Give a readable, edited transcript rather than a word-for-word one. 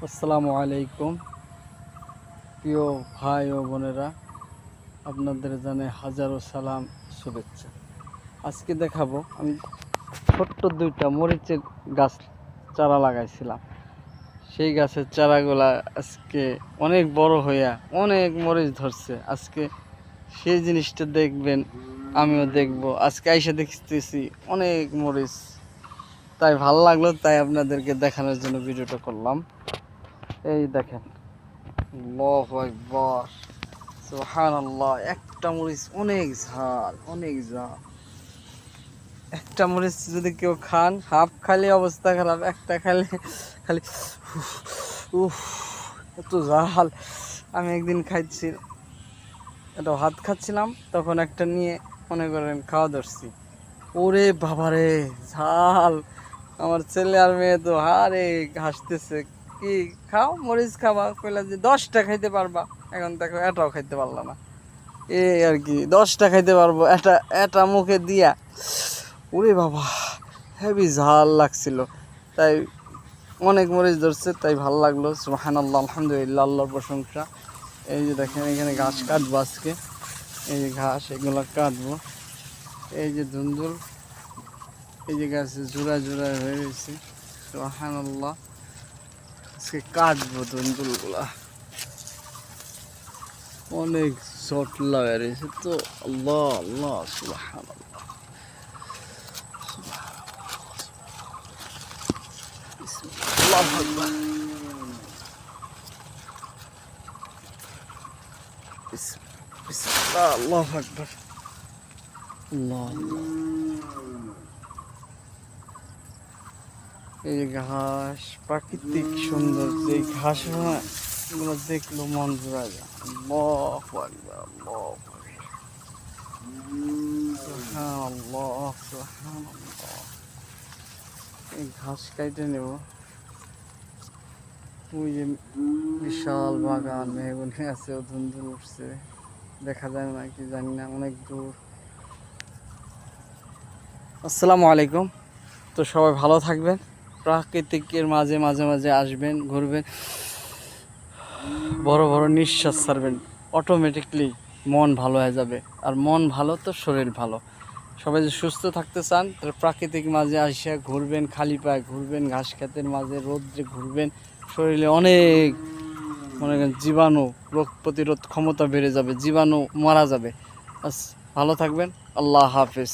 আসসালামু আলাইকুম প্রিয় ভাই ও বোনেরা, আপনাদের জানাই হাজারো সালাম, শুভেচ্ছা। আজকে দেখাবো আমি ছোট্ট দুইটা মরিচের গাছ চারা লাগাইছিলাম। সেই গাছের চারাগুলা আজকে অনেক বড় হইয়া অনেক মরিচ ধরছে। আজকে সেই জিনিসটা দেখবেন, আমিও দেখব। আজকে আইসা দেখতেছি অনেক মরিচ, তাই ভালো লাগলো, তাই আপনাদেরকে দেখানোর জন্য ভিডিওটা করলাম। এই দেখেন, আল্লাহু আকবার, সুবহানাল্লাহ। একটা মরিচ অনেক ঝাল, অনেক ঝাল। একটা মরিচ যদি কেউ খান, হাফ খালি অবস্থা খারাপ, একটা খালি খালি উফ, এত ঝাল। আমি একদিন খাইছি, এটা ভাত খাচ্ছিলাম, তখন একটা নিয়ে মনে করেন খাওয়া ধরছি। ওরে বাবারে ঝাল! আমার ছেলে আর মেয়ে তো হারে হাসতেছে, কি খাও মরিচ খাবা, কইলা যে 10টা খাইতে পারবা। এখন দেখো এটাও খাইতে পারলা না, এই আর কি। 10টা খাইতে পারবো, এটা এটা মুখে দিয়া। ওরে বাবা, হেভি ঝাল লাগছিল। তাই অনেক মরিচ ধরছে, তাই ভালো লাগলো। সুবহানাল্লাহ, আলহামদুলিল্লাহ, আল্লাহর প্রশংসা। এই যে দেখেন, এখানে ঘাস কাটবো আজকে। এই যে ঘাস, এগুলো কাটবো। এই যে ধুন্দুল, এই যে গাছে জোড়া জোড়া হয়ে গেছে। সুবহানাল্লাহ, আজকে কাটবো ধুন্দুলগুলা। অনেক শর্ট লাগা রয়েছে তো। আল্লাহ আল্লাহ, সুবহানাল্লাহ, আল্লাহু আকবার, বিসমিল্লাহ, আল্লাহু আকবার, আল্লাহ আল্লাহ। এই যে ঘাস, প্রাকৃতিক সৌন্দর্য, এই ঘাস গুলো দেখলো মন জোড়া যায়। আল্লাহু আকবার, আল্লাহু আকবার, সুবহানাল্লাহ, সুবহানাল্লাহ। এই ঘাস কাইটে নেব। ওই যে বিশাল বাগান, মেহগুনি আছে, ধুন্দুল উঠছে, দেখা যায় না কি জানি না, অনেক দূর। আসসালামু আলাইকুম। তো সবাই ভালো থাকবেন, প্রাকৃতিকের মাঝে মাঝে মাঝে আসবেন, ঘুরবেন, বড় বড় নিঃশ্বাস ছাড়বেন, অটোমেটিকলি মন ভালো হয়ে যাবে। আর মন ভালো তো শরীর ভালো। সবাই যদি সুস্থ থাকতে চান, তাহলে প্রাকৃতিক মাঝে আসিয়া ঘুরবেন, খালি পায়ে ঘুরবেন, ঘাস খেতের মাঝে রোদ্রে ঘুরবেন। শরীরে অনেক মনে করেন জীবাণু, রোগ প্রতিরোধ ক্ষমতা বেড়ে যাবে, জীবাণু মারা যাবে। ভালো থাকবেন। আল্লাহ হাফেজ।